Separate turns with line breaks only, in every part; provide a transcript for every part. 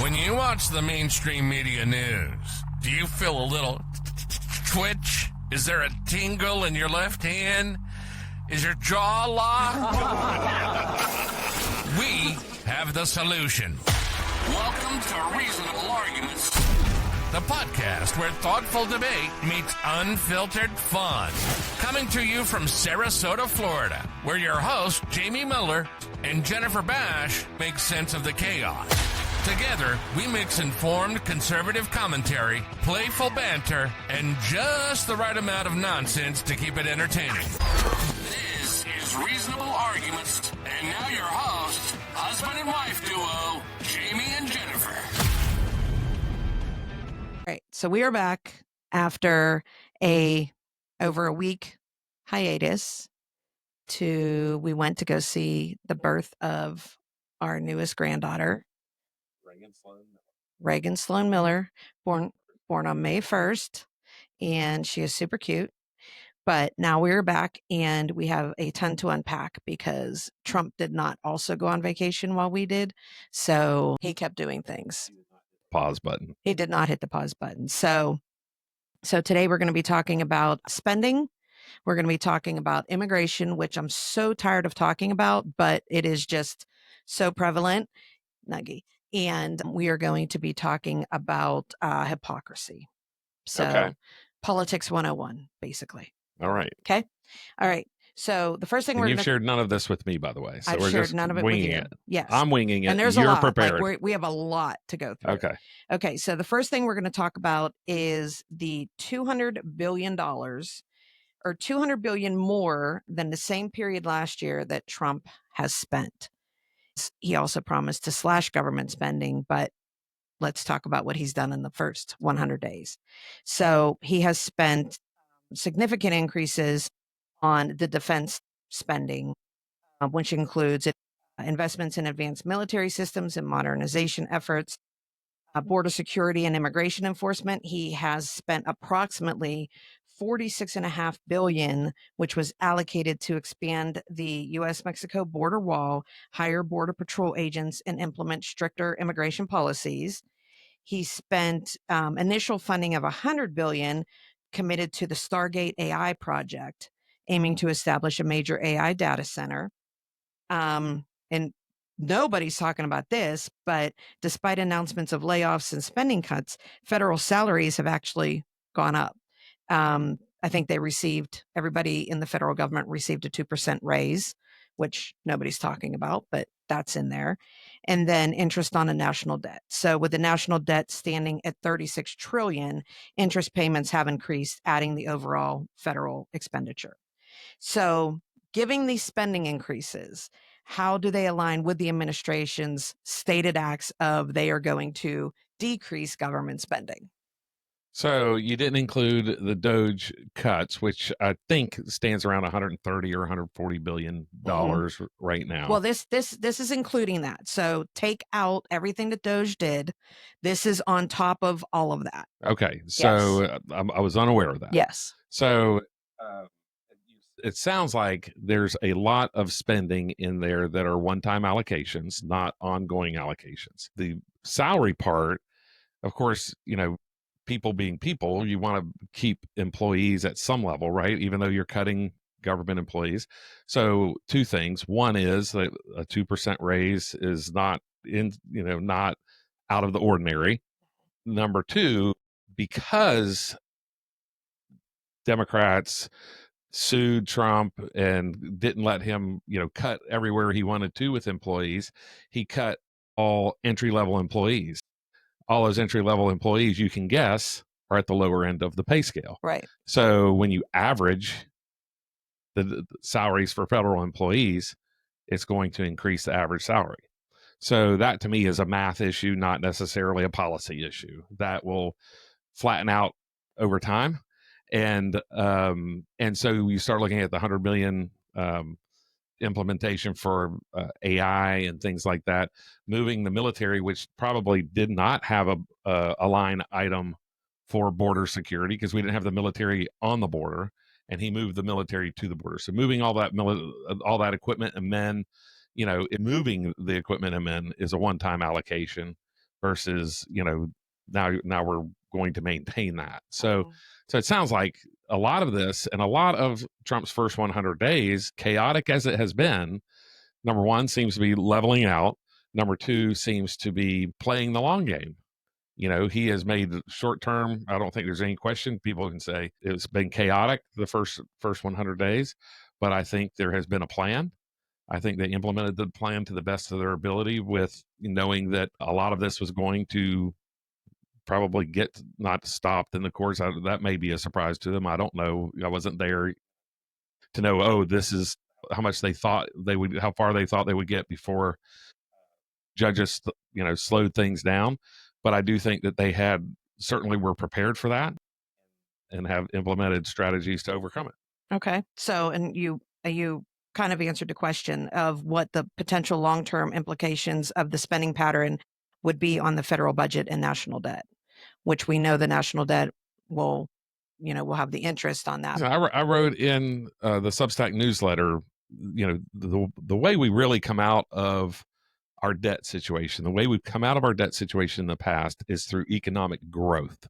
When you watch the mainstream media news, do you feel a little twitch? Is there a tingle in your left hand? Is your jaw locked? We have the solution. Welcome to Reasonable Arguments, the podcast where thoughtful debate meets unfiltered fun. Coming to you from Sarasota, Florida, where your hosts, Jamie Miller and Jennifer Bash, make sense of the chaos. Together, we mix informed conservative commentary, playful banter, and just the right amount of nonsense to keep it entertaining. This is Reasonable Arguments, and now your hosts, husband and wife duo, Jamie and Jennifer.
All right, so we are back after over a week hiatus. We went to go see the birth of our newest granddaughter, Reagan Sloan Miller, born on May 1st, and she is super cute. But now we're back and we have a ton to unpack because Trump did not also go on vacation while we did. So he kept doing things.
Pause button.
He did not hit the pause button. So today we're going to be talking about spending. We're going to be talking about immigration, which I'm so tired of talking about, but it is just so prevalent. Nuggy. And we are going to be talking about hypocrisy. So
Okay.
Politics 101, basically.
All right.
Okay. All right. So the first thing
And
we're
you've
going to...
shared none of this with me, by the way. So
I've
we're
shared
just
none of it with
winging
you.
it.
Yes.
I'm winging it.
And there's
You're
a lot.
prepared.
Like we have a lot to go through.
Okay.
Okay. So the first thing we're going to talk about is the $200 billion or $200 billion more than the same period last year that Trump has spent. He also promised to slash government spending, but let's talk about what he's done in the first 100 days. So he has spent significant increases on the defense spending, which includes investments in advanced military systems and modernization efforts, border security and immigration enforcement. He has spent approximately $46.5 billion, which was allocated to expand the U.S.-Mexico border wall, hire border patrol agents, and implement stricter immigration policies. He spent initial funding of $100 billion committed to the Stargate AI project, aiming to establish a major AI data center. And nobody's talking about this, but despite announcements of layoffs and spending cuts, federal salaries have actually gone up. I think everybody in the federal government received a 2% raise, which nobody's talking about, but that's in there. And then interest on a national debt. So with the national debt standing at $36 trillion, interest payments have increased, adding the overall federal expenditure. So giving these spending increases, how do they align with the administration's stated acts of they are going to decrease government spending?
So you didn't include the Doge cuts, which I think stands around 130 or 140 billion dollars right now.
Well, this is including that. So take out everything that Doge did. This is on top of all of that.
Okay. So
Yes.
I was unaware of that.
Yes.
So it sounds like there's a lot of spending in there that are one-time allocations, not ongoing allocations. The salary part, of course, people being people, you want to keep employees at some level, right? Even though you're cutting government employees. So two things. One is that a 2% raise is not out of the ordinary. Number two, because Democrats sued Trump and didn't let him, cut everywhere he wanted to with employees, he cut all entry-level employees. All those entry-level employees, you can guess, are at the lower end of the pay scale.
Right.
So when you average the salaries for federal employees, it's going to increase the average salary. So that to me is a math issue, not necessarily a policy issue. That will flatten out over time. And so you start looking at the 100 million implementation for AI and things like that, moving the military, which probably did not have a line item for border security because we didn't have the military on the border, and he moved the military to the border. So moving all that equipment and men, moving the equipment and men is a one-time allocation versus, now we're going to maintain that. So it sounds like a lot of this and a lot of Trump's first 100 days, chaotic as it has been, number one, seems to be leveling out. Number two, seems to be playing the long game. He has made short term. I don't think there's any question. People can say it's been chaotic the first 100 days, but I think there has been a plan. I think they implemented the plan to the best of their ability, with knowing that a lot of this was going to probably get not stopped in the course. That may be a surprise to them. I don't know. I wasn't there to know. Oh, this is how much they thought they would, how far they thought they would get before judges, slowed things down. But I do think that they certainly were prepared for that and have implemented strategies to overcome it.
Okay. So, and you kind of answered the question of what the potential long-term implications of the spending pattern would be on the federal budget and national debt, which we know the national debt will have the interest on that.
So I wrote in the Substack newsletter, the way we really come out of our debt situation, the way we've come out of our debt situation in the past is through economic growth,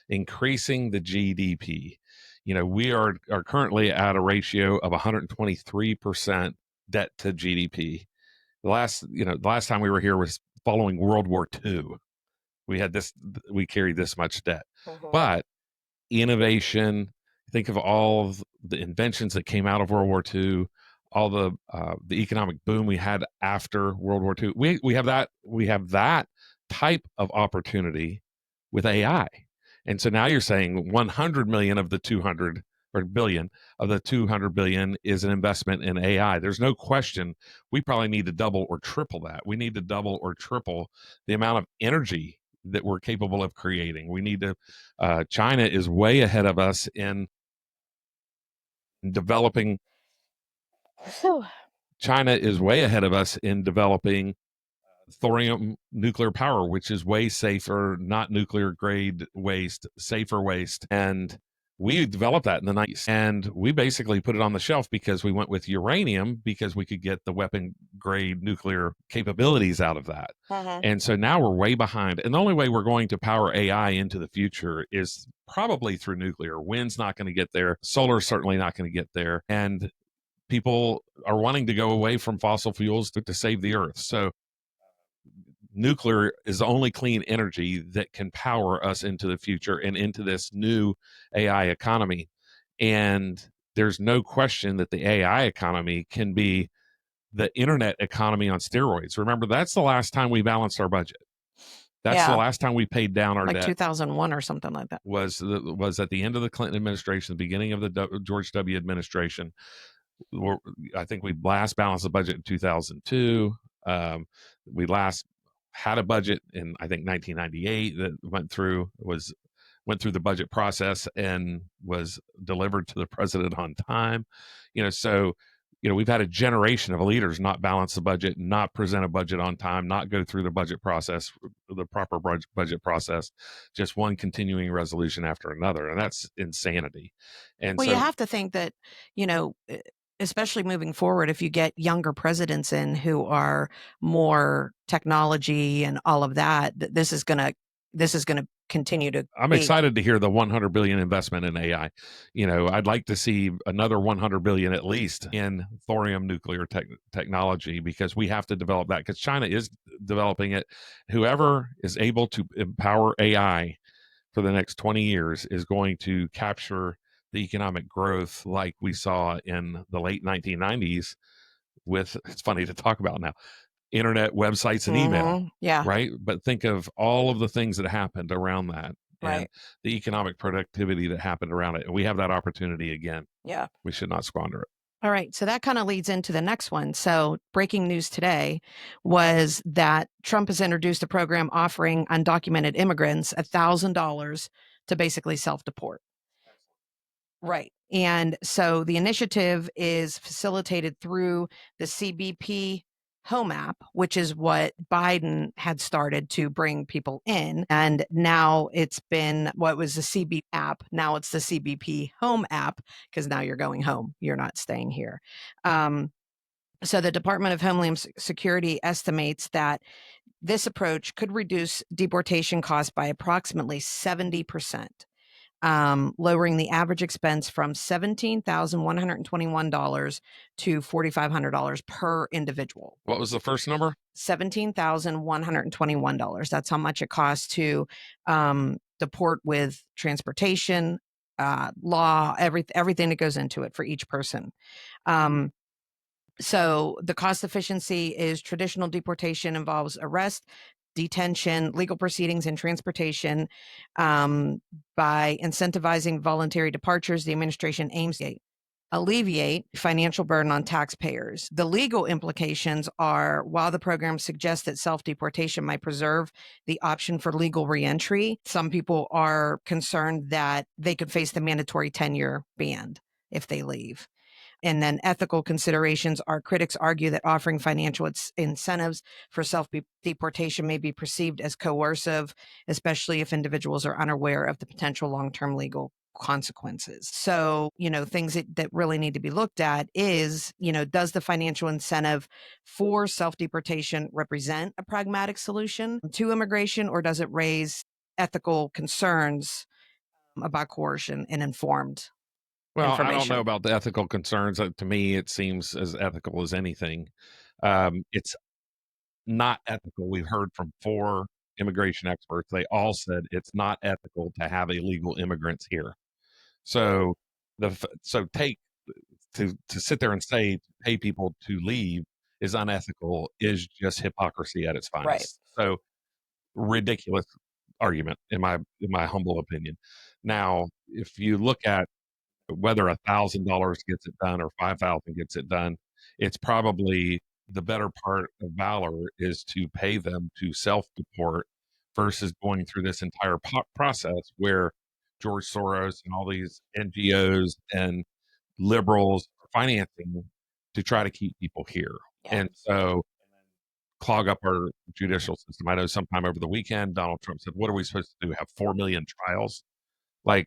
increasing the GDP. We are currently at a ratio of 123% debt to GDP. The last time we were here was following World War II. We carried this much debt. But innovation, think of all of the inventions that came out of World War II, all the economic boom we had after World War II. We have that type of opportunity with AI. And so now you're saying 100 million of the 200 or billion of the 200 billion is an investment in AI. There's no question we probably need to double or triple that. We need to double or triple the amount of energy that we're capable of creating. We need to, China is way ahead of us in developing. China is way ahead of us in developing thorium nuclear power, which is way safer, not nuclear grade waste, safer waste. And we developed that in the 90s, and we basically put it on the shelf because we went with uranium because we could get the weapon grade nuclear capabilities out of that. And so now we're way behind. And the only way we're going to power AI into the future is probably through nuclear. Wind's not going to get there. Solar's certainly not going to get there. And people are wanting to go away from fossil fuels to save the earth. So nuclear is the only clean energy that can power us into the future and into this new AI economy. And there's no question that the AI economy can be the internet economy on steroids. Remember, that's the last time we balanced our budget. That's the last time we paid down our
like
debt.
2001 or something like that.
Was at the end of the Clinton administration, the beginning of the George W. administration. I think we last balanced the budget in 2002. We last had a budget in, I think, 1998 that went through the budget process and was delivered to the president on time. So we've had a generation of leaders not balance the budget, not present a budget on time, not go through the budget process, the proper budget process, just one continuing resolution after another. And that's insanity. And
well, you have to think that, especially moving forward, if you get younger presidents in who are more technology and all of that, this is going to continue to.
I'm excited to hear the 100 billion investment in AI. I'd like to see another 100 billion at least in thorium nuclear technology, because we have to develop that, because China is developing it. Whoever is able to empower AI for the next 20 years is going to capture the economic growth like we saw in the late 1990s with, it's funny to talk about now, internet, websites, and email.
Yeah.
Right. But think of all of the things that happened around that, and the economic productivity that happened around it. And we have that opportunity again.
Yeah.
We should not squander it.
All right. So that kind of leads into the next one. So breaking news today was that Trump has introduced a program offering undocumented immigrants $1,000 to basically self-deport. Right. And so the initiative is facilitated through the CBP Home app, which is what Biden had started to bring people in. And now it's been what was the CB app. Now it's the CBP Home app, because now you're going home. You're not staying here. And So the Department of Homeland Security estimates that this approach could reduce deportation costs by approximately 70%, lowering the average expense from $17,121 to $4,500 per individual.
What was the first number?
$17,121. That's how much it costs to deport with transportation, law, everything that goes into it for each person. So the cost efficiency is traditional deportation involves arrest, detention, legal proceedings, and transportation. By incentivizing voluntary departures, the administration aims to alleviate financial burden on taxpayers. The legal implications are, while the program suggests that self-deportation might preserve the option for legal reentry, some people are concerned that they could face the mandatory 10-year ban if they leave. And then ethical considerations are, critics argue that offering financial incentives for self-deportation may be perceived as coercive, especially if individuals are unaware of the potential long-term legal consequences. So, things that really need to be looked at is, does the financial incentive for self-deportation represent a pragmatic solution to immigration, or does it raise ethical concerns about coercion and informed
Well, I don't
information?
know about the ethical concerns. To me, it seems as ethical as anything. It's not ethical. We've heard from 4 immigration experts. They all said it's not ethical to have illegal immigrants here. So take to sit there and say pay people to leave is unethical is just hypocrisy at its finest.
Right.
So ridiculous argument in my humble opinion. Now, if you look at whether $1,000 gets it done or 5,000 gets it done, it's probably the better part of valor is to pay them to self-deport versus going through this entire process where George Soros and all these NGOs and liberals are financing to try to keep people here.
Yeah.
And so clog up our judicial system. I know sometime over the weekend, Donald Trump said, what are we supposed to do? Have 4 million trials? Like,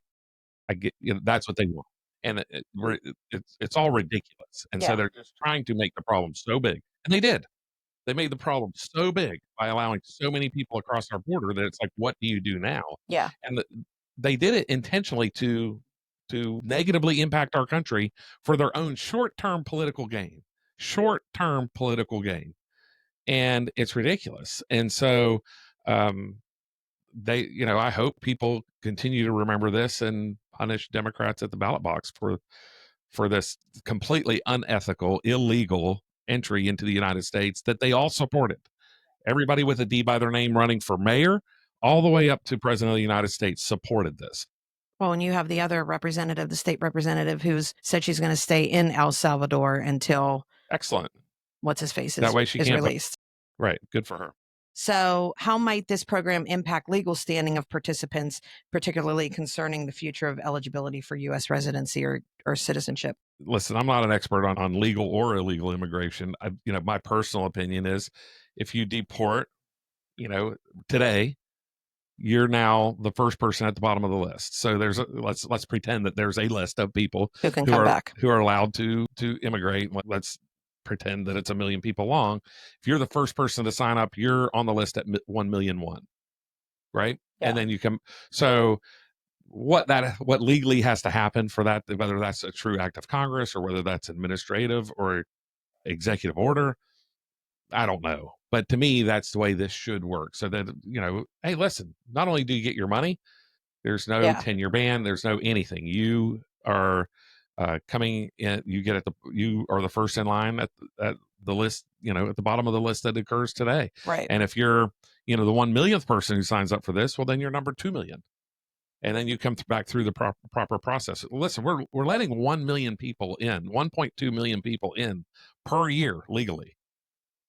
I get, that's what they want. And it's all ridiculous. And so they're just trying to make the problem so big. And they did. They made the problem so big by allowing so many people across our border that it's like, what do you do now?
Yeah.
And they did it intentionally to negatively impact our country for their own short-term political gain. Short-term political gain. And it's ridiculous. And so they, I hope people continue to remember this and punish Democrats at the ballot box for this completely unethical, illegal entry into the United States that they all supported. Everybody with a D by their name running for mayor, all the way up to president of the United States, supported this.
Well, and you have the other representative, the state representative, who's said she's going to stay in El Salvador until
excellent.
What's his face
that way she
is
can't
released.
Right. Good for her.
So how might this program impact legal standing of participants, particularly concerning the future of eligibility for U.S. residency or citizenship?
Listen, I'm not an expert on legal or illegal immigration. My personal opinion is if you deport, today, you're now the first person at the bottom of the list. So let's pretend that there's a list of people
who can come back,
who are allowed to immigrate. Let's pretend that it's 1 million people long. If you're the first person to sign up, you're on the list at 1,000,001, right?
Yeah.
And then you come. So what legally has to happen for that, whether that's a true act of Congress or whether that's administrative or executive order, I don't know. But to me, that's the way this should work. So that, hey, listen, not only do you get your money, there's no 10-year ban, there's no anything. You are coming in, you are the first in line at the list, at the bottom of the list that occurs today.
Right.
And if you're, the 1 millionth person who signs up for this, well, then you're number 2 million. And then you come back through the proper process. Listen, we're letting 1 million people in, 1.2 million people in per year legally.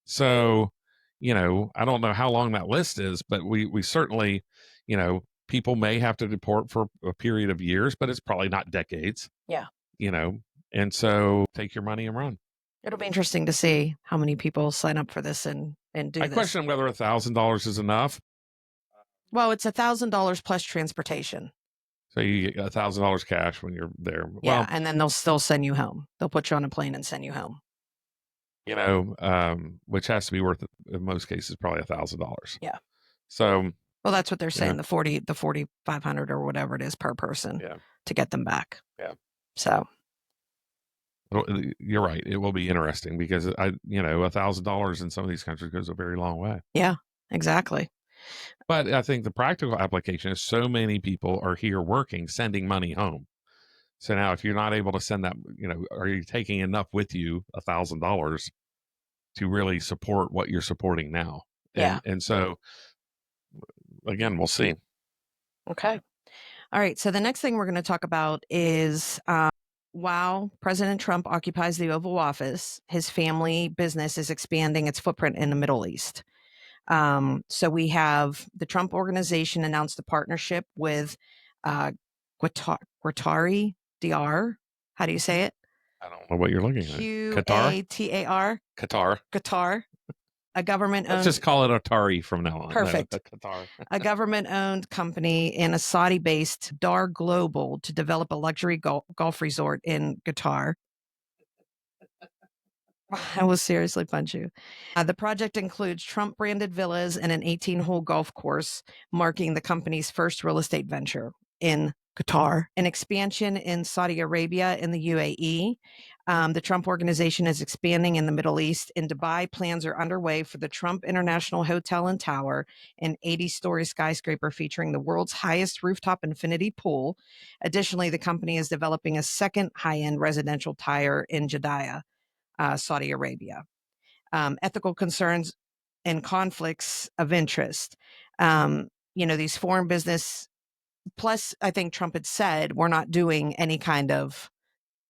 So, I don't know how long that list is, but we certainly, people may have to deport for a period of years, but it's probably not decades.
Yeah.
And so take your money and run.
It'll be interesting to see how many people sign up for this and do this.
I question whether $1,000 is enough.
Well, it's $1,000 plus transportation.
So you get $1,000 cash when you're there.
Yeah, and then they'll still send you home. They'll put you on a plane and send you home.
which has to be worth, in most cases, probably $1,000.
Yeah.
So,
well, that's what they're saying.
Yeah.
The 4,500 or whatever it is per person
yeah,
to get them back.
Yeah.
So
Well, you're right. It will be interesting because $1,000 in some of these countries goes a very long way.
yeah, exactly.
But I think the practical application is so many people are here working, sending money home. So now, if you're not able to send that, are you taking enough with you, $1,000, to really support what you're supporting now?
Yeah.
And so, again, we'll see.
Okay. All right. So the next thing we're going to talk about is while President Trump occupies the Oval Office, his family business is expanding its footprint in the Middle East. So we have the Trump Organization announced a partnership with Qatari DR. How do you say it?
I don't know what you're looking at. Qatar?
Qatar.
Qatar.
Qatar. A government-owned.
Let's just call it Atari from now on.
Perfect.
No, Qatar.
A government-owned company and a Saudi-based Dar Global to develop a luxury golf resort in Qatar. I will seriously punch you. The project includes Trump-branded villas and an 18-hole golf course, marking the company's first real estate venture in Qatar. An expansion in Saudi Arabia and the UAE. The Trump Organization is expanding in the Middle East. In Dubai, plans are underway for the Trump International Hotel and Tower, an 80-story skyscraper featuring the world's highest rooftop infinity pool. Additionally, the company is developing a second high-end residential tower in Jeddah, Saudi Arabia. Ethical concerns and conflicts of interest. These foreign business, plus I think Trump had said, we're not doing any kind of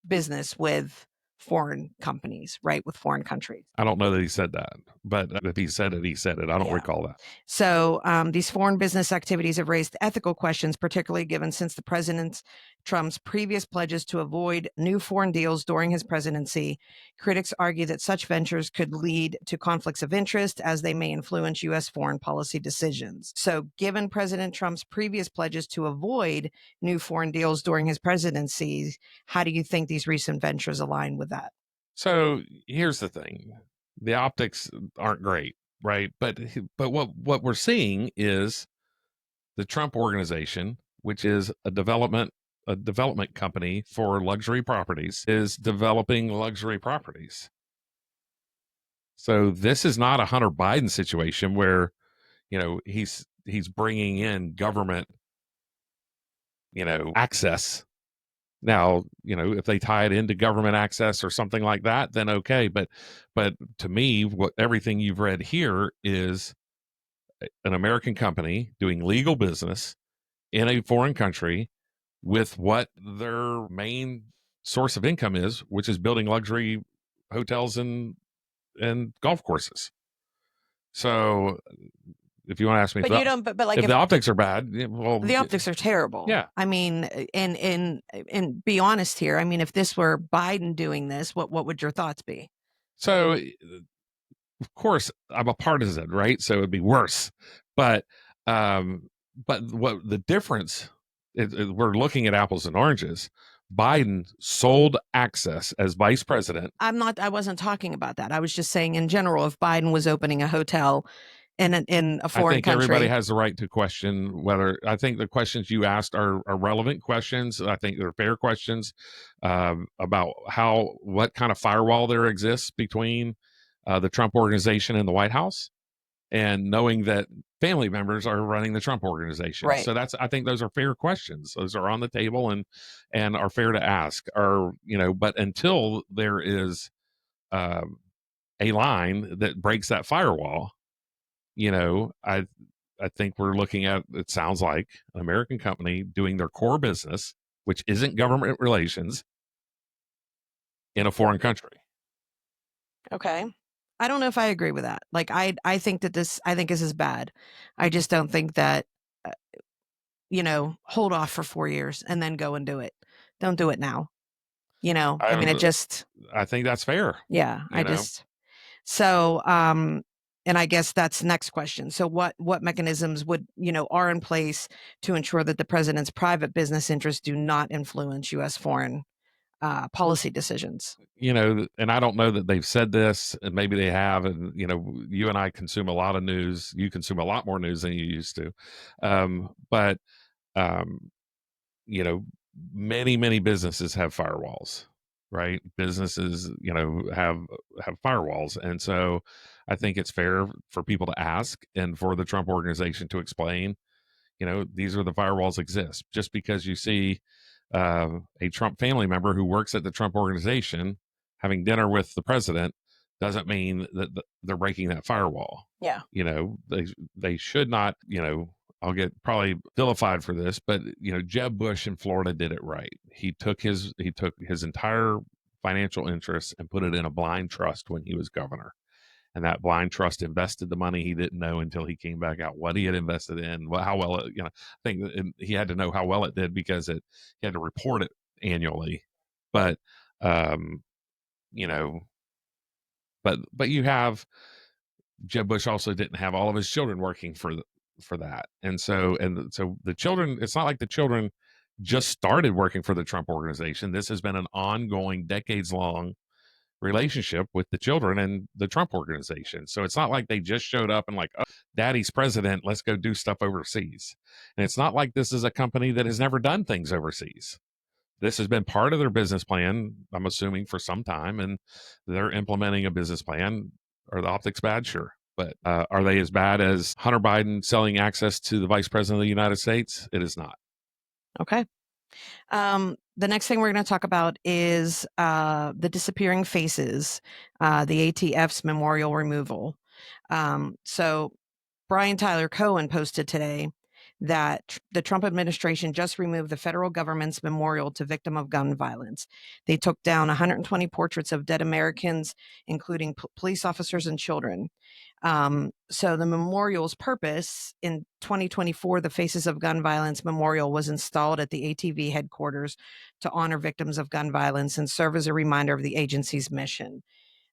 business with foreign companies, right? With foreign countries.
I don't know that he said that, but if he said it, he said it. I don't recall that.
So these foreign business activities have raised ethical questions, particularly given since the President Trump's previous pledges to avoid new foreign deals during his presidency. Critics argue that such ventures could lead to conflicts of interest as they may influence U.S. foreign policy decisions. So given President Trump's previous pledges to avoid new foreign deals during his presidency, how do you think these recent ventures align with that?
So here's the thing. The optics aren't great, right? But what we're seeing is the Trump Organization, which is a development company for luxury properties, is developing luxury properties. So this is not a Hunter Biden situation where, he's bringing in government, access. Now, if they tie it into government access or something like that, then okay. But to me, everything you've read here is an American company doing legal business in a foreign country with what their main source of income is, which is building luxury hotels and golf courses. So if you want to ask me,
but
if the optics are bad, well,
the optics are terrible.
Yeah.
I mean, and be honest here. I mean, if this were Biden doing this, what would your thoughts be?
So, of course, I'm a partisan, right? So it'd be worse. But what the difference is, we're looking at apples and oranges. Biden sold access as vice president.
I wasn't talking about that. I was just saying in general, if Biden was opening a hotel in a foreign
I think
country, everybody
has the right to question whether. I think the questions you asked are relevant questions. I think they're fair questions about what kind of firewall there exists between the Trump Organization and the White House, and knowing that family members are running the Trump Organization.
Right.
So I think those are fair questions. Those are on the table and are fair to ask. But until there is a line that breaks that firewall, I think we're looking at, it sounds like, an American company doing their core business, which isn't government relations, in a foreign country.
Okay. I don't know if I agree with that. Like, I think this is bad. I just don't think that, hold off for 4 years and then go and do it. Don't do it now. I mean,
I think that's fair.
Yeah. So, and I guess that's the next question. So what mechanisms are in place to ensure that the president's private business interests do not influence U.S. foreign policy decisions.
And I don't know that they've said this, and maybe they have. And, you and I consume a lot of news. You consume a lot more news than you used to. But, you know, many businesses have firewalls, right? Businesses, have firewalls. And so I think it's fair for people to ask and for the Trump organization to explain, these are the firewalls exist. Just because you see a Trump family member who works at the Trump organization having dinner with the president doesn't mean that they're breaking that firewall.
Yeah.
They should not, I'll get probably vilified for this, but Jeb Bush in Florida did it right. He took his entire financial interests and put it in a blind trust when he was governor. And that blind trust invested the money he didn't know until he came back out what he had invested in, how well it, I think he had to know how well it did because he had to report it annually. But, but you have Jeb Bush also didn't have all of his children working for that. And so the children, it's not like the children just started working for the Trump organization. This has been an ongoing, decades long relationship with the children and the Trump organization. So it's not like they just showed up and like, oh, daddy's president, let's go do stuff overseas. And it's not like this is a company that has never done things overseas. This has been part of their business plan, I'm assuming, for some time, and they're implementing a business plan. Are the optics bad? Sure. But are they as bad as Hunter Biden selling access to the vice president of the United States? It is not.
Okay. The next thing we're going to talk about is the disappearing faces, the ATF's memorial removal. So Brian Tyler Cohen posted today that the Trump administration just removed the federal government's memorial to victim of gun violence. They took down 120 portraits of dead Americans, including police officers and children. So the memorial's purpose in 2024, the Faces of Gun Violence Memorial was installed at the ATV headquarters to honor victims of gun violence and serve as a reminder of the agency's mission.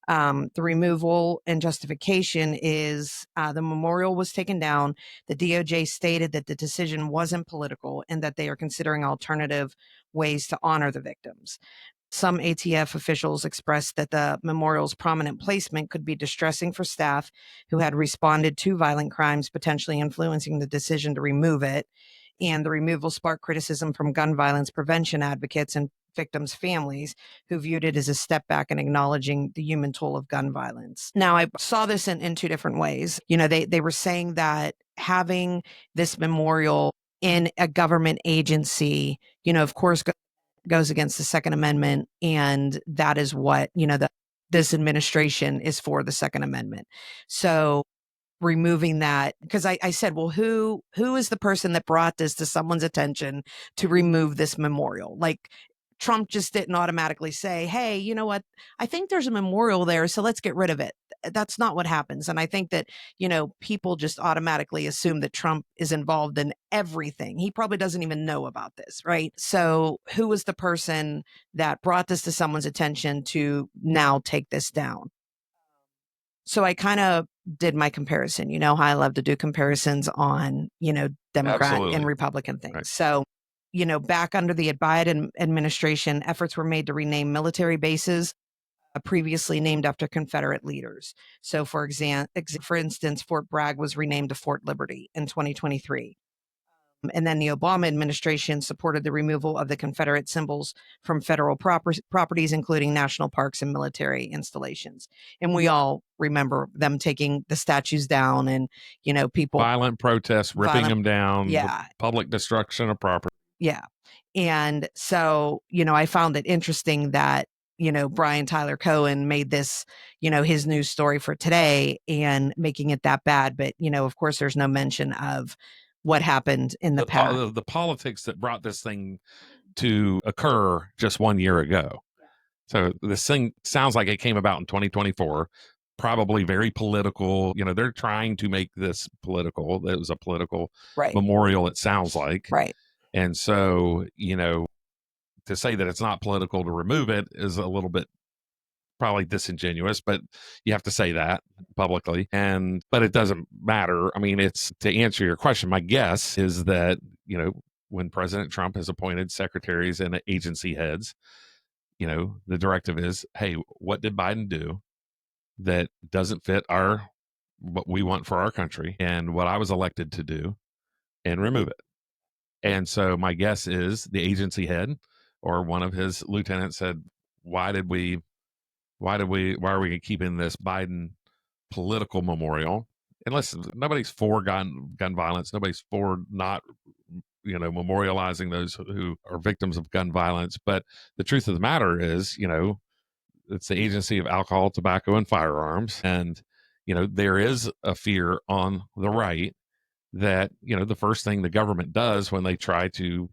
The removal and justification is the memorial was taken down. The DOJ stated that the decision wasn't political and that they are considering alternative ways to honor the victims. Some ATF officials expressed that the memorial's prominent placement could be distressing for staff who had responded to violent crimes, potentially influencing the decision to remove it. And the removal sparked criticism from gun violence prevention advocates and victims' families who viewed it as a step back in acknowledging the human toll of gun violence. Now, I saw this in two different ways. They were saying that having this memorial in a government agency, of course, goes against the Second Amendment. And that is what, this administration is for, the Second Amendment. So removing that, because I said, well, who is the person that brought this to someone's attention to remove this memorial? Like, Trump just didn't automatically say, hey, you know what? I think there's a memorial there, so let's get rid of it. That's not what happens. And I think that, people just automatically assume that Trump is involved in everything. He probably doesn't even know about this, right? So who was the person that brought this to someone's attention to now take this down? So I kind of did my comparison. You know how I love to do comparisons on, Democrat
Absolutely.
and Republican things.
Right.
So, back under the Biden administration, efforts were made to rename military bases previously named after Confederate leaders. So for instance, Fort Bragg was renamed to Fort Liberty in 2023. And then the Obama administration supported the removal of the Confederate symbols from federal properties, including national parks and military installations. And we all remember them taking the statues down and, people.
Violent protests, ripping them down,
yeah.
Public destruction of property.
Yeah. And so, I found it interesting that, Brian Tyler Cohen made this, his news story for today and making it that bad. But, of course, there's no mention of what happened in the past.
The politics that brought this thing to occur just 1 year ago. So this thing sounds like it came about in 2024, probably very political. They're trying to make this political. It was a political memorial, it sounds like.
Right.
And so, to say that it's not political to remove it is a little bit probably disingenuous, but you have to say that publicly. But it doesn't matter. I mean, it's to answer your question, my guess is that, when President Trump has appointed secretaries and agency heads, the directive is, hey, what did Biden do that doesn't fit what we want for our country and what I was elected to do, and remove it. And so my guess is the agency head or one of his lieutenants said, why are we keeping this Biden political memorial? And listen, nobody's for gun violence. Nobody's for not, memorializing those who are victims of gun violence. But the truth of the matter is, it's the Agency of Alcohol, Tobacco, and Firearms. And, there is a fear on the right that, the first thing the government does when they try to,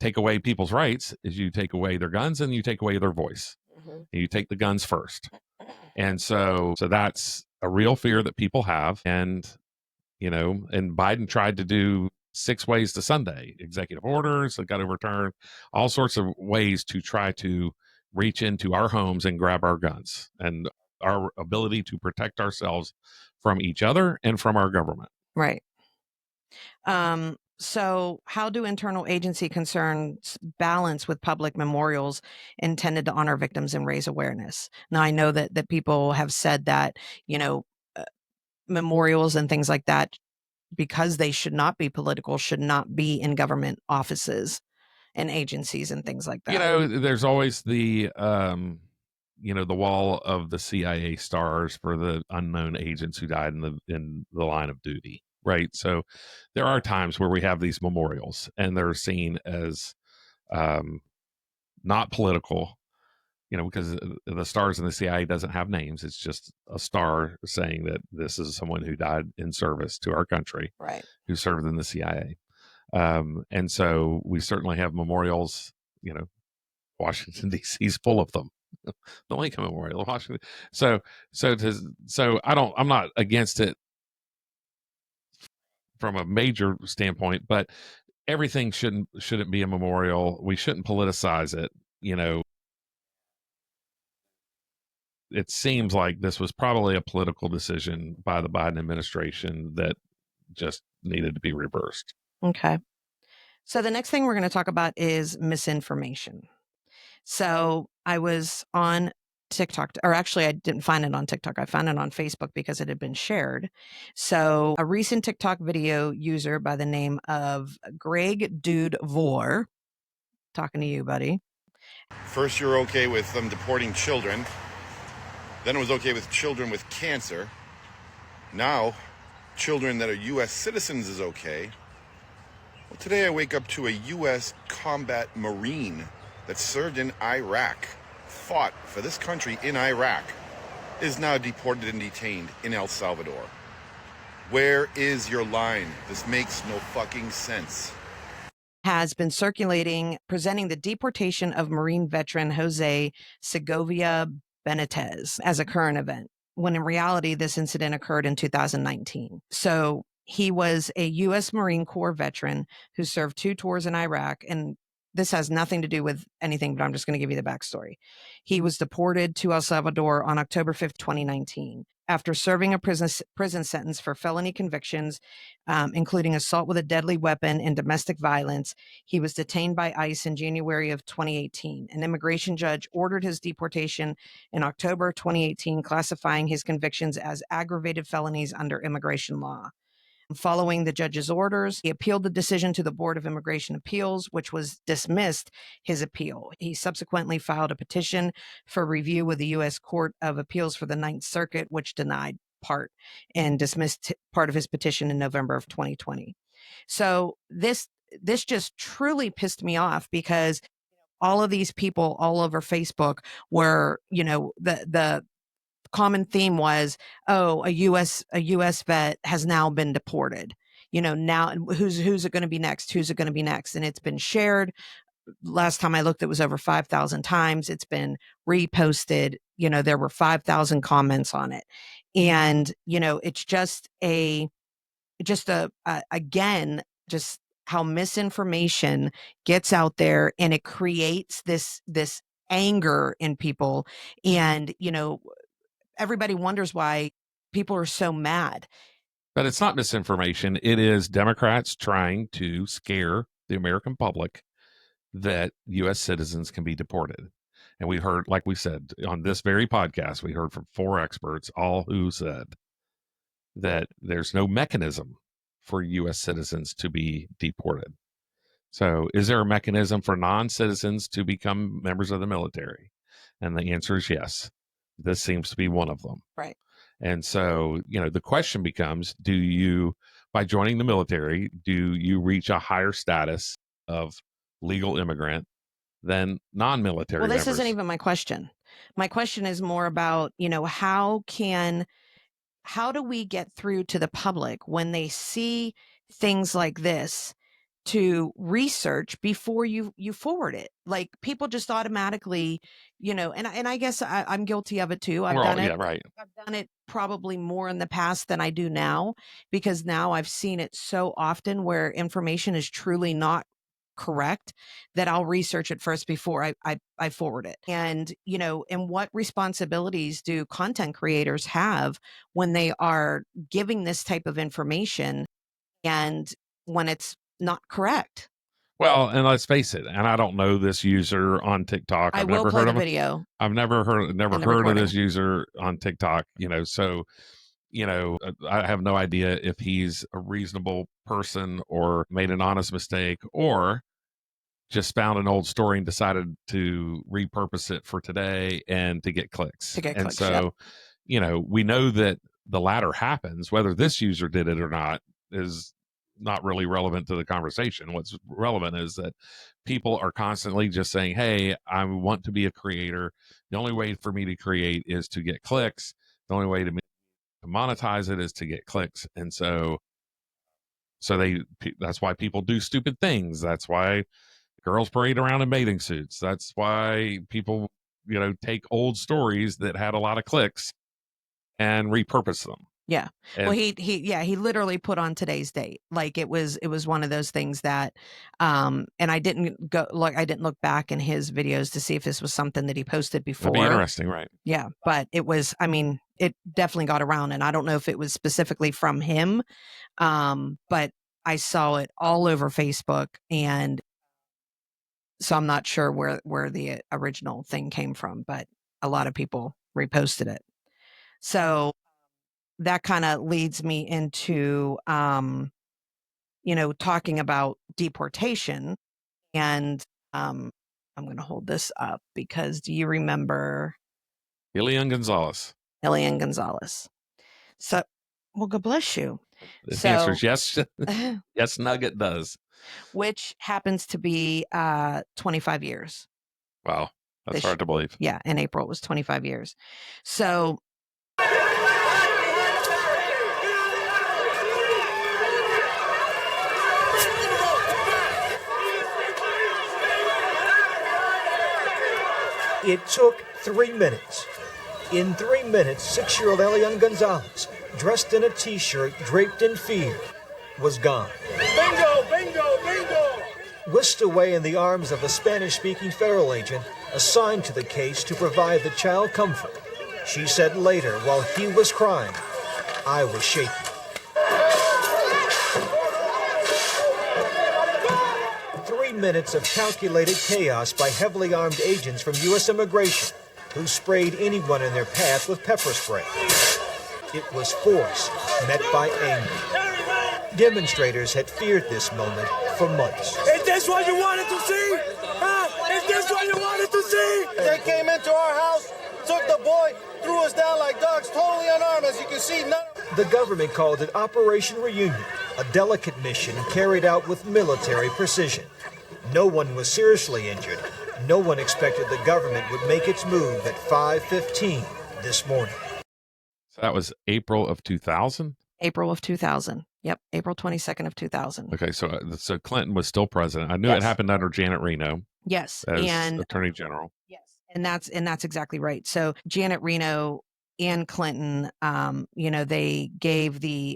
take away people's rights is you take away their guns and you take away their voice. And you take the guns first. And so that's a real fear that people have. And, and Biden tried to do 6 ways to Sunday, executive orders that got overturned, all sorts of ways to try to reach into our homes and grab our guns and our ability to protect ourselves from each other and from our government.
Right. So how do internal agency concerns balance with public memorials intended to honor victims and raise awareness? Now, I know that people have said that, memorials and things like that, because they should not be political, should not be in government offices and agencies and things like that.
There's always the wall of the CIA stars for the unknown agents who died in the line of duty, right? So there are times where we have these memorials and they're seen as not political, because the stars in the CIA doesn't have names. It's just a star saying that this is someone who died in service to our country,
right,
who served in the CIA. And so we certainly have memorials, Washington D.C. is full of them. The Lincoln Memorial, Washington. So I'm not against it from a major standpoint, but everything shouldn't be a memorial. We shouldn't politicize it. It seems like this was probably a political decision by the Biden administration that just needed to be reversed.
Okay. So the next thing we're going to talk about is misinformation. So I was on TikTok, or actually I didn't find it on TikTok. I found it on Facebook because it had been shared. So a recent TikTok video user by the name of Greg Dude Vor, talking to you, buddy.
First, you're okay with them deporting children. Then it was okay with children with cancer. Now, children that are U.S. citizens is okay. Well, today I wake up to a U.S. combat Marine that served in Iraq, fought for this country in Iraq, is now deported and detained in El Salvador. Where is your line? This makes no fucking sense.
Has been circulating, presenting the deportation of Marine veteran Jose Segovia Benitez as a current event, when in reality, this incident occurred in 2019. So he was a U.S. Marine Corps veteran who served 2 tours in Iraq, and this has nothing to do with anything, but I'm just going to give you the backstory. He was deported to El Salvador on October 5th, 2019. After serving a prison sentence for felony convictions, including assault with a deadly weapon and domestic violence, he was detained by ICE in January of 2018. An immigration judge ordered his deportation in October 2018, classifying his convictions as aggravated felonies under immigration law. Following the judge's orders, he appealed the decision to the Board of Immigration Appeals, which was dismissed his appeal. He subsequently filed a petition for review with the U.S. Court of Appeals for the Ninth Circuit, which denied part and dismissed part of his petition in November of 2020. So this just truly pissed me off, because all of these people all over Facebook were, the common theme was, oh, a US vet has now been deported. Now who's it going to be next? Who's it going to be next? And it's been shared. Last time I looked, it was over 5,000 times. It's been reposted. There were 5,000 comments on it. And, it's just again, just how misinformation gets out there, and it creates this anger in people. And, everybody wonders why people are so mad.
But it's not misinformation. It is Democrats trying to scare the American public that U.S. citizens can be deported. And we heard, like we said on this very podcast, we heard from 4 experts, all who said that there's no mechanism for U.S. citizens to be deported. So, is there a mechanism for non-citizens to become members of the military? And the answer is yes. This seems to be one of them.
Right.
And so, the question becomes, do you, by joining the military, do you reach a higher status of legal immigrant than non-military
Well, this
members?
isn't even my question. My question is more about, how do we get through to the public when they see things like this to research before you forward it? Like, people just automatically, and I guess I'm guilty of it too. I've done it.
Yeah, right.
I've done it probably more in the past than I do now, because now I've seen it so often where information is truly not correct, that I'll research it first before I forward it. And, and what responsibilities do content creators have when they are giving this type of information and when it's not correct?
Well, and let's face it, and I don't know this user on TikTok.
I
I've
will
never
play
heard
the
of him.
video.
I've never heard
and the
of
recording.
this user on TikTok, so I have no idea if he's a reasonable person or made an honest mistake or just found an old story and decided to repurpose it for today and to get clicks. And so, we know that the latter happens. Whether this user did it or not is not really relevant to the conversation. What's relevant is that people are constantly just saying, hey, I want to be a creator. The only way for me to create is to get clicks. The only way to monetize it is to get clicks. And so that's why people do stupid things. That's why girls parade around in bathing suits. That's why people, take old stories that had a lot of clicks and repurpose them.
Yeah.
And
Well, he literally put on today's date. Like, it was one of those things that, and I didn't look back in his videos to see if this was something that he posted before.
it'd be interesting, right?
Yeah. But it was, it definitely got around, and I don't know if it was specifically from him. But I saw it all over Facebook, and so I'm not sure where the original thing came from, but a lot of people reposted it. So that kind of leads me into, talking about deportation. And I'm going to hold this up, because do you remember
Elian Gonzalez?
Elian Gonzalez? So, well, God bless you.
The answer is yes. Yes, Nugget does.
Which happens to be 25 years.
Wow. That's hard to believe.
Yeah, in April it was 25 years. So
it took 3 minutes. In 3 minutes, 6-year-old Elian Gonzalez, dressed in a t-shirt draped in fear, was gone.
Bingo, bingo, bingo!
Whisked away in the arms of a Spanish-speaking federal agent assigned to the case to provide the child comfort. She said later, while he was crying, I was shaking. Minutes of calculated chaos by heavily armed agents from U.S. Immigration, who sprayed anyone in their path with pepper spray. It was force met by anger. Demonstrators had feared this moment for months.
Is this what you wanted to see? Huh? Is this what you wanted to see?
They came into our house, took the boy, threw us down like dogs, totally unarmed. As you can see,
The government called it Operation Reunion, a delicate mission carried out with military precision. No one was seriously injured. No one expected the government would make its move at 5:15 this morning.
So that was April of 2000?
April of 2000. Yep, April 22nd of 2000.
Okay, so Clinton was still president. I knew it happened under Janet Reno.
Yes,
as Attorney General.
Yes, and that's exactly right. So Janet Reno and Clinton, they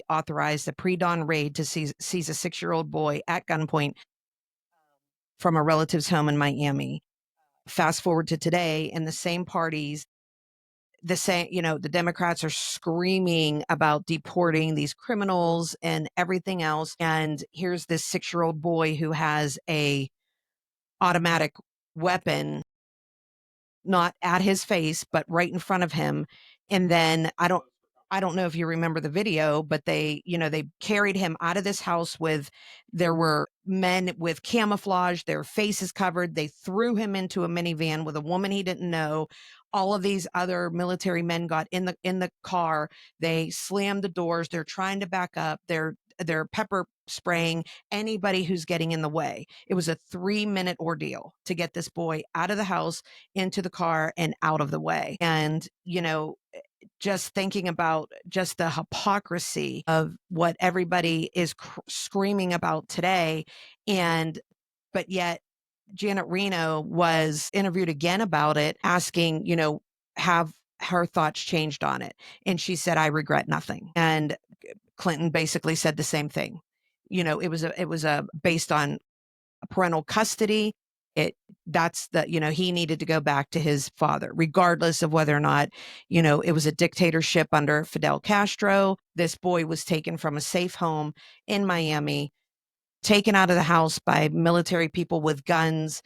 authorized a pre-dawn raid to seize a 6-year-old boy at gunpoint from a relative's home in Miami. Fast forward to today, and the same parties, the Democrats are screaming about deporting these criminals and everything else. And here's this 6-year-old boy who has a automatic weapon not at his face, but right in front of him. And then I don't know if you remember the video, but they carried him out of this house there were men with camouflage, their faces covered. They threw him into a minivan with a woman he didn't know. All of these other military men got in the car. They slammed the doors. They're trying to back up. They're pepper spraying anybody who's getting in the way. It was a 3-minute ordeal to get this boy out of the house, into the car, and out of the way. And, just thinking about just the hypocrisy of what everybody is screaming about today. But yet Janet Reno was interviewed again about it, asking, have her thoughts changed on it. And she said, I regret nothing. And Clinton basically said the same thing. It was based on parental custody. He needed to go back to his father, regardless of whether or not, it was a dictatorship under Fidel Castro. This boy was taken from a safe home in Miami, taken out of the house by military people with guns,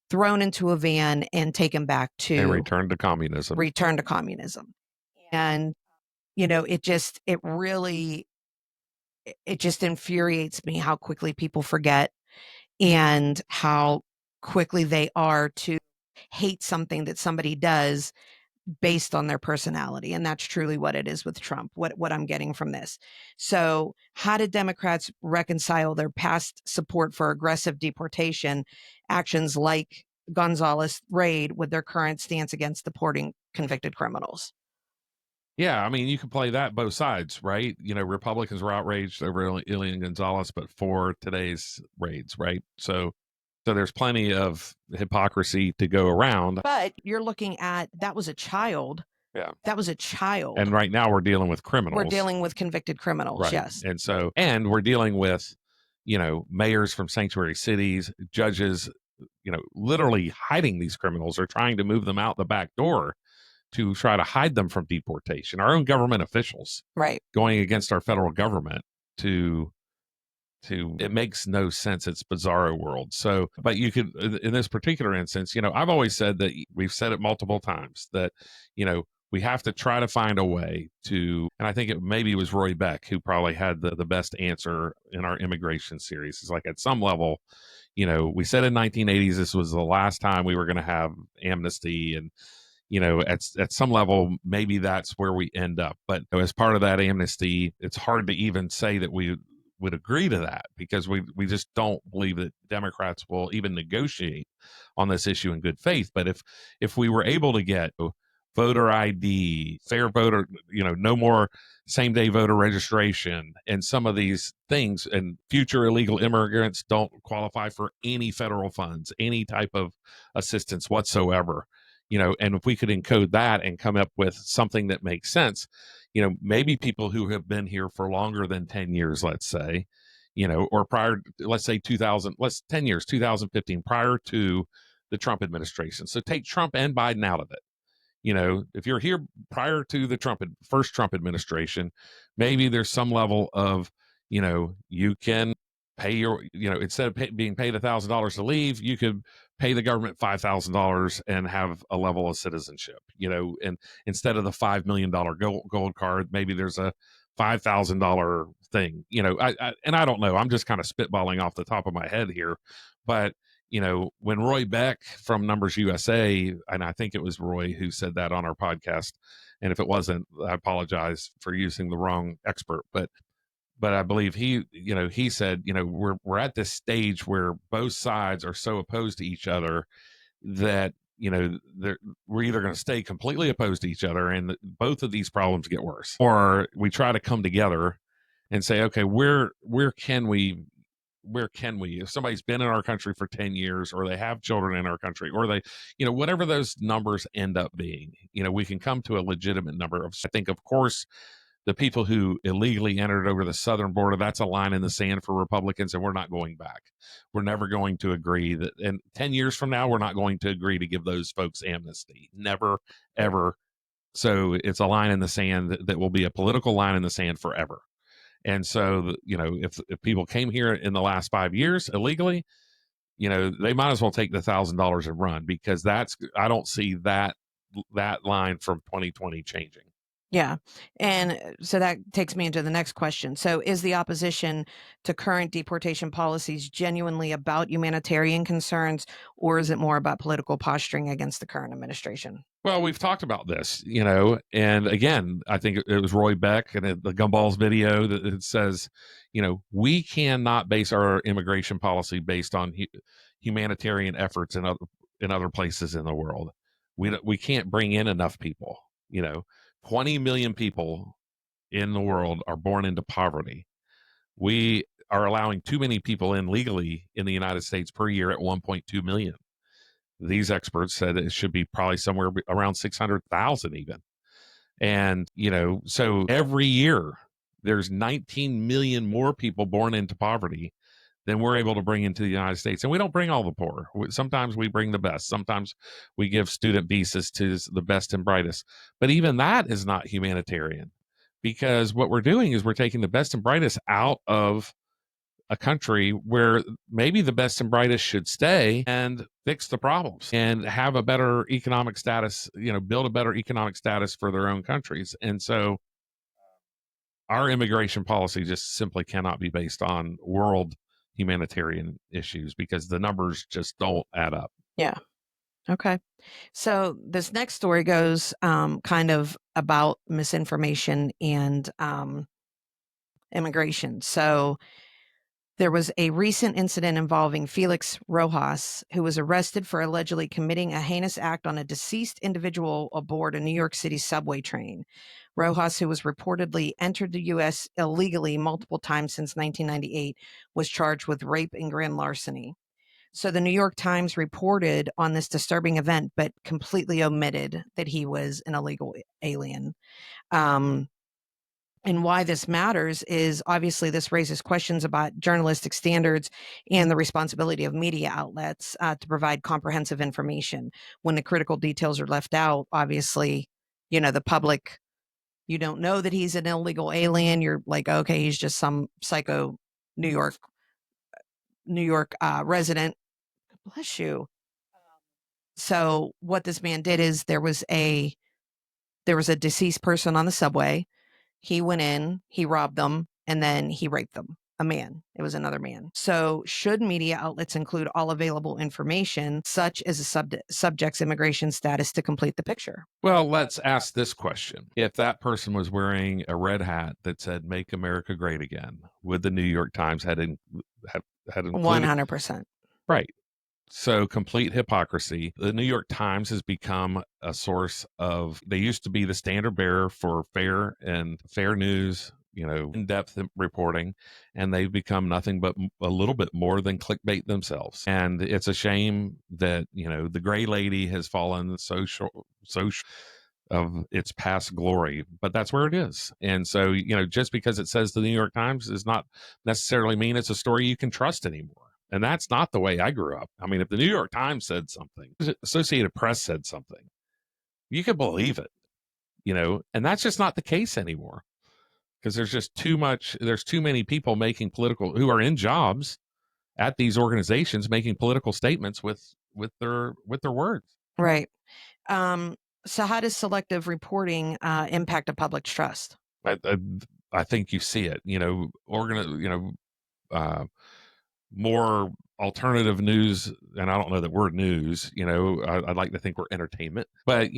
thrown into a van, and taken back to
and return to communism.
And, it just infuriates me how quickly people forget and how quickly they are to hate something that somebody does based on their personality. And that's truly what it is with Trump, what I'm getting from this. So how did Democrats reconcile their past support for aggressive deportation actions like Gonzalez raid with their current stance against deporting convicted criminals?
Yeah, I mean, you can play that both sides, right? Republicans were outraged over Elian Gonzalez, but for today's raids, right? So there's plenty of hypocrisy to go around.
But you're looking at, that was a child.
Yeah.
That was a child.
And right now we're dealing with criminals.
We're dealing with convicted criminals,
right.
Yes.
And we're dealing with, mayors from sanctuary cities, judges, literally hiding these criminals or trying to move them out the back door to try to hide them from deportation. Our own government officials,
right,
going against our federal government to it makes no sense. It's bizarro world. So, but you could, in this particular instance, I've always said that, we've said it multiple times, that, we have to try to find a way to, and I think maybe it was Roy Beck who probably had the best answer in our immigration series. It's like, at some level, we said in 1980s, this was the last time we were going to have amnesty, and at some level, maybe that's where we end up. But as part of that amnesty, it's hard to even say that we would agree to that, because we just don't believe that Democrats will even negotiate on this issue in good faith. But if we were able to get voter ID, fair voter, no more same-day voter registration, and some of these things, and future illegal immigrants don't qualify for any federal funds, any type of assistance whatsoever, and if we could encode that and come up with something that makes sense, maybe people who have been here for longer than 10 years, let's say, or prior, let's say 10 years, 2015, prior to the Trump administration. So take Trump and Biden out of it. If you're here prior to the first Trump administration, maybe there's some level of, you can pay your, instead of being paid $1,000 to leave, you could pay the government $5,000 and have a level of citizenship, and instead of the $5 million gold card, maybe there's a $5,000 thing, and I don't know, I'm just kind of spitballing off the top of my head here, but when Roy Beck from Numbers USA, and I think it was Roy who said that on our podcast, and if it wasn't, I apologize for using the wrong expert, but I believe he said, we're at this stage where both sides are so opposed to each other that, we're either going to stay completely opposed to each other, and both of these problems get worse, or we try to come together and say, okay, where can we, if somebody's been in our country for 10 years, or they have children in our country, or they, whatever those numbers end up being, we can come to a legitimate number of, I think, of course, the people who illegally entered over the southern border, that's a line in the sand for Republicans, and we're not going back. We're never going to agree that, and 10 years from now, we're not going to agree to give those folks amnesty. Never, ever. So it's a line in the sand that will be a political line in the sand forever. And so, if people came here in the last 5 years illegally, they might as well take the $1,000 and run, because I don't see that line from 2020 changing.
Yeah. And so that takes me into the next question. So is the opposition to current deportation policies genuinely about humanitarian concerns, or is it more about political posturing against the current administration?
Well, we've talked about this, and again, I think it was Roy Beck and the Gumballs video that it says, we cannot base our immigration policy based on humanitarian efforts in other places in the world. We can't bring in enough people. 20 million people in the world are born into poverty. We are allowing too many people in legally in the United States per year at 1.2 million. These experts said it should be probably somewhere around 600,000 even. And, so every year there's 19 million more people born into poverty than we're able to bring into the United States. And we don't bring all the poor. Sometimes we bring the best. Sometimes we give student visas to the best and brightest. But even that is not humanitarian, because what we're doing is we're taking the best and brightest out of a country where maybe the best and brightest should stay and fix the problems and have a better economic status, build a better economic status for their own countries. And so our immigration policy just simply cannot be based on world humanitarian issues, because the numbers just don't add up.
Yeah. Okay. So this next story goes kind of about misinformation and immigration. So there was a recent incident involving Felix Rojas, who was arrested for allegedly committing a heinous act on a deceased individual aboard a New York City subway train. Rojas, who was reportedly entered the U.S. illegally multiple times since 1998, was charged with rape and grand larceny. So the New York Times reported on this disturbing event, but completely omitted that he was an illegal alien. And why this matters is obviously this raises questions about journalistic standards and the responsibility of media outlets to provide comprehensive information. When the critical details are left out, obviously, the public, you don't know that he's an illegal alien. You're like, okay, he's just some psycho New York resident. Bless you. So what this man did is there was a deceased person on the subway. He went in, he robbed them, and then he raped them. A man. It was another man. So should media outlets include all available information, such as a subject's immigration status, to complete the picture?
Well, let's ask this question. If that person was wearing a red hat that said "Make America Great Again," would the New York Times have included?
100%.
Right. So complete hypocrisy. The New York Times has become a source of, they used to be the standard bearer for fair news, in-depth reporting, and they've become nothing but a little bit more than clickbait themselves. And it's a shame that, the gray lady has fallen so short of its past glory, but that's where it is. And so, just because it says the New York Times does not necessarily mean it's a story you can trust anymore. And that's not the way I grew up. I mean, if the New York Times said something, Associated Press said something, you could believe it, and that's just not the case anymore, because there's too many people who are in jobs at these organizations making political statements with their words.
Right. So how does selective reporting impact a public's trust?
I think you see it, more alternative news, and I don't know that we're news, I'd like to think we're entertainment, but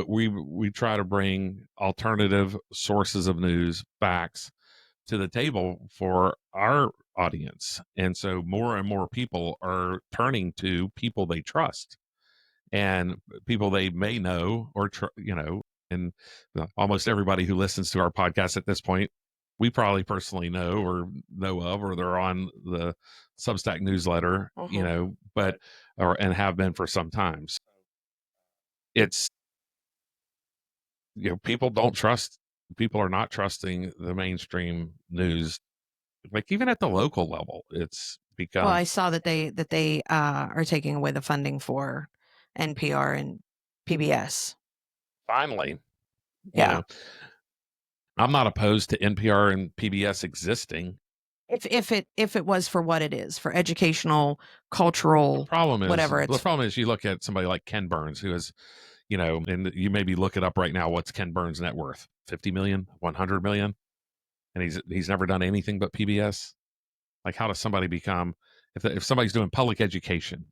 we try to bring alternative sources of news, facts to the table for our audience. And so more and more people are turning to people they trust and people they may know and almost everybody who listens to our podcast at this point, we probably personally know of, or they're on the Substack newsletter, and have been for some time. So it's, people are not trusting the mainstream news, like even at the local level. It's become.
Well, I saw that they are taking away the funding for NPR and PBS.
Finally,
yeah.
I'm not opposed to NPR and PBS existing.
If it was for what it is, for educational, cultural, whatever.
The problem is you look at somebody like Ken Burns, who is, and you maybe look it up right now. What's Ken Burns' net worth? 50 million, 100 million, and he's never done anything but PBS. Like, how does somebody become, if somebody's doing public education,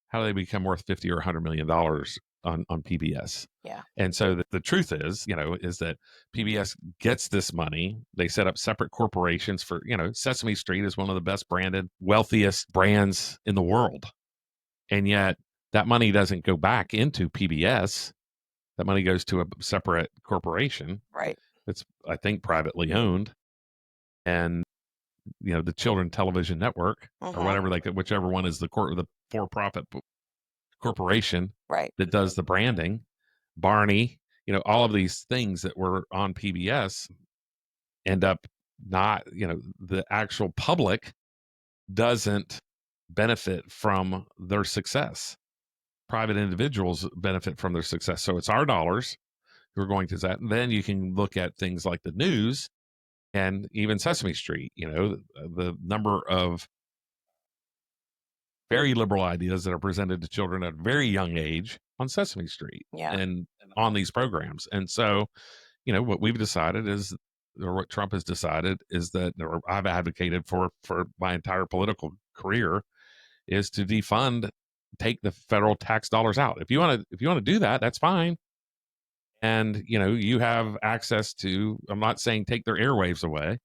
how do they become worth 50 or 100 million dollars on PBS?
Yeah.
And so the truth is, is that PBS gets this money. They set up separate corporations for, Sesame Street is one of the best branded, wealthiest brands in the world. And yet that money doesn't go back into PBS. That money goes to a separate corporation.
Right.
It's, I think, privately owned. And, the Children Television Network or whatever, whichever one is the for-profit corporation
right.
that does the branding, Barney, all of these things that were on PBS end up not, the actual public doesn't benefit from their success. Private individuals benefit from their success. So it's our dollars who are going to that. And then you can look at things like the news and even Sesame Street, the number of very liberal ideas that are presented to children at a very young age on Sesame Street and on these programs. And so, what we've decided is, or what Trump has decided is that, or I've advocated for my entire political career, is to defund, take the federal tax dollars out. If you want to do that, that's fine. And, you have access to, I'm not saying take their airwaves away,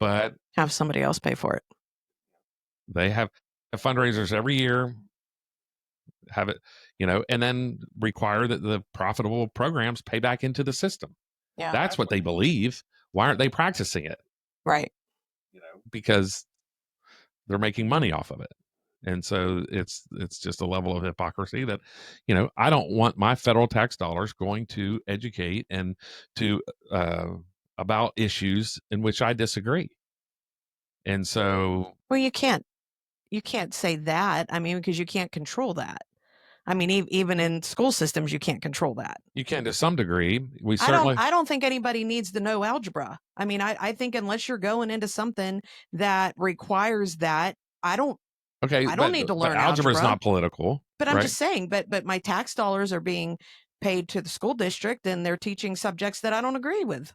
but
have somebody else pay for it.
They have fundraisers every year, have it, and then require that the profitable programs pay back into the system.
Yeah.
That's what they believe. Why aren't they practicing it?
Right.
Because they're making money off of it. And so it's just a level of hypocrisy that, I don't want my federal tax dollars going to educate and to about issues in which I disagree. And so,
well, you can't say that. I mean, because you can't control that. I mean, even in school systems, you can't control that.
You can to some degree.
I don't think anybody needs to know algebra. I mean, I think unless you're going into something that requires that, I don't need to learn
algebra. Is not political.
But I'm just saying, but my tax dollars are being paid to the school district and they're teaching subjects that I don't agree with.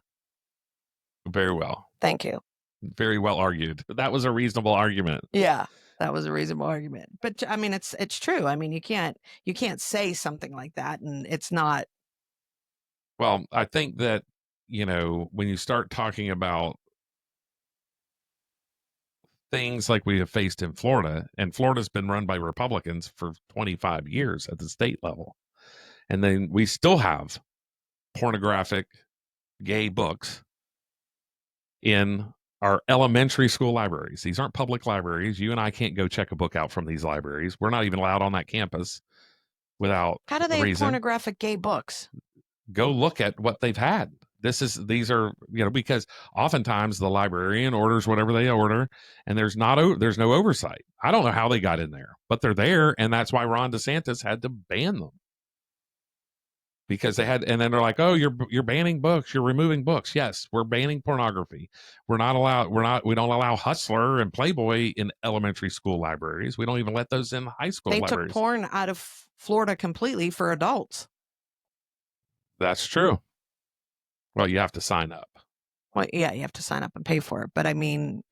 Very well.
Thank you.
Very well argued. That was a reasonable argument.
Yeah. That was a reasonable argument. But I mean, it's true. I mean, you can't say something like that and it's not.
Well, I think that, when you start talking about things like we have faced in Florida, and Florida's been run by Republicans for 25 years at the state level. And then we still have pornographic gay books in our elementary school libraries. These aren't public libraries. You and I can't go check a book out from these libraries. We're not even allowed on that campus without
How do they have pornographic gay books?
Go look at what they've had. These are, because oftentimes the librarian orders whatever they order and there's no oversight. I don't know how they got in there, but they're there. And that's why Ron DeSantis had to ban them. Because they had, and then they're like, oh, you're banning books, you're removing books. Yes, we're banning pornography. We don't allow Hustler and Playboy in elementary school libraries. We don't even let those in high school libraries.
They took porn out of Florida completely for adults.
That's true. Well, you have to sign up.
Well, yeah, you have to sign up and pay for it. But I mean,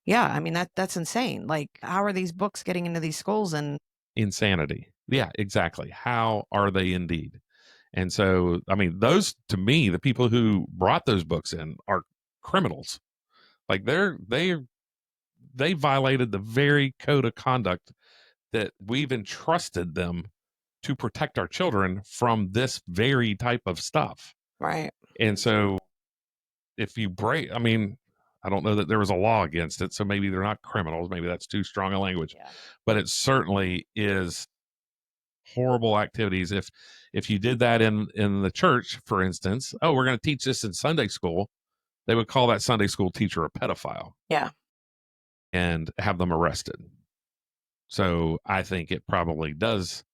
that's insane. Like, how are these books getting into these schools? And
insanity. Yeah, exactly. How are they indeed? And so, I mean, those, to me, the people who brought those books in are criminals. Like they violated the very code of conduct that we've entrusted them to protect our children from this very type of stuff.
Right.
And so if you break, I mean, I don't know that there was a law against it, so maybe they're not criminals. Maybe that's too strong a language. Yeah. But it certainly is horrible activities. If you did that in the church, for instance, oh, we're going to teach this in Sunday school, they would call that Sunday school teacher a pedophile.
Yeah.
And have them arrested. So I think it probably does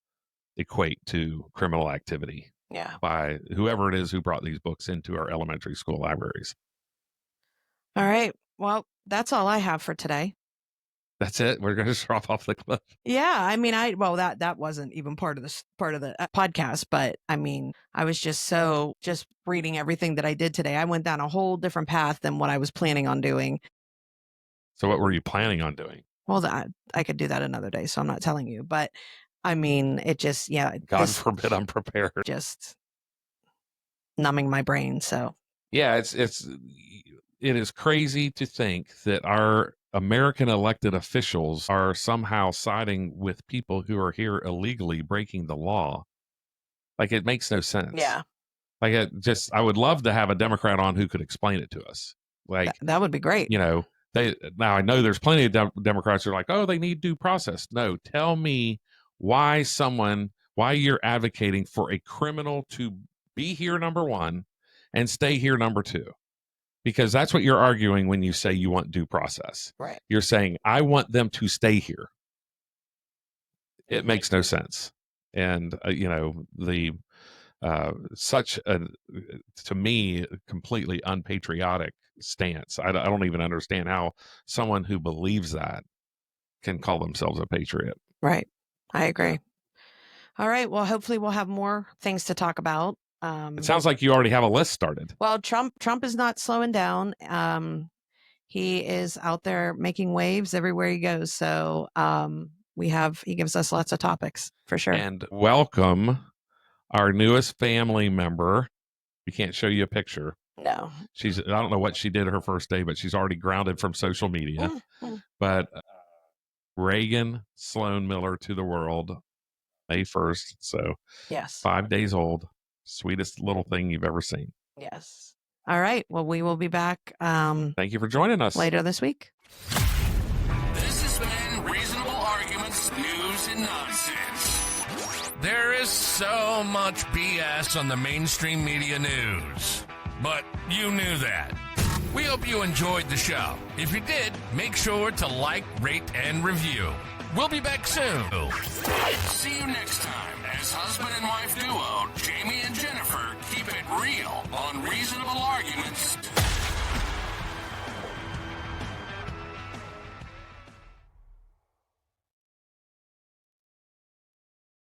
equate to criminal activity.
Yeah.
By whoever it is who brought these books into our elementary school libraries.
All right. Well, that's all I have for today.
That's it. We're going to drop off the cliff.
Yeah, I mean, that wasn't even part of the podcast, but I mean, I was just reading everything that I did today. I went down a whole different path than what I was planning on doing.
So what were you planning on doing?
Well, I could do that another day, so I'm not telling you. But I mean, it just,
God forbid I'm prepared.
Just numbing my brain. So
yeah, it is crazy to think that our American elected officials are somehow siding with people who are here illegally breaking the law. Like, it makes no sense.
yeah,
Like, I would love to have a Democrat on who could explain it to us. Like,
that would be great.
now I know there's plenty of Democrats who are like, oh, they need due process. No, tell me why you're advocating for a criminal to be here, number one, and stay here, number two. Because that's what you're arguing when you say you want due process.
Right.
You're saying, I want them to stay here. It makes no sense. And, such a, to me, completely unpatriotic stance. I don't even understand how someone who believes that can call themselves a patriot.
Right. I agree. All right. Well, hopefully we'll have more things to talk about.
It sounds like you already have a list started.
Well, Trump is not slowing down. He is out there making waves everywhere he goes. So he gives us lots of topics for sure.
And welcome our newest family member. We can't show you a picture.
No.
I don't know what she did her first day, but she's already grounded from social media. But Reagan Sloan Miller to the world, May 1st. So
yes,
5 days old. Sweetest little thing you've ever seen.
Yes. All right. Well, we will be back.
Thank you for joining us
later this week.
This has been Reasonable Arguments, News and Nonsense. There is so much BS on the mainstream media news, but you knew that. We hope you enjoyed the show. If you did, make sure to like, rate, and review. We'll be back soon. See you next time as husband and wife duo Jamie and Jennifer keep it real on Reasonable Arguments.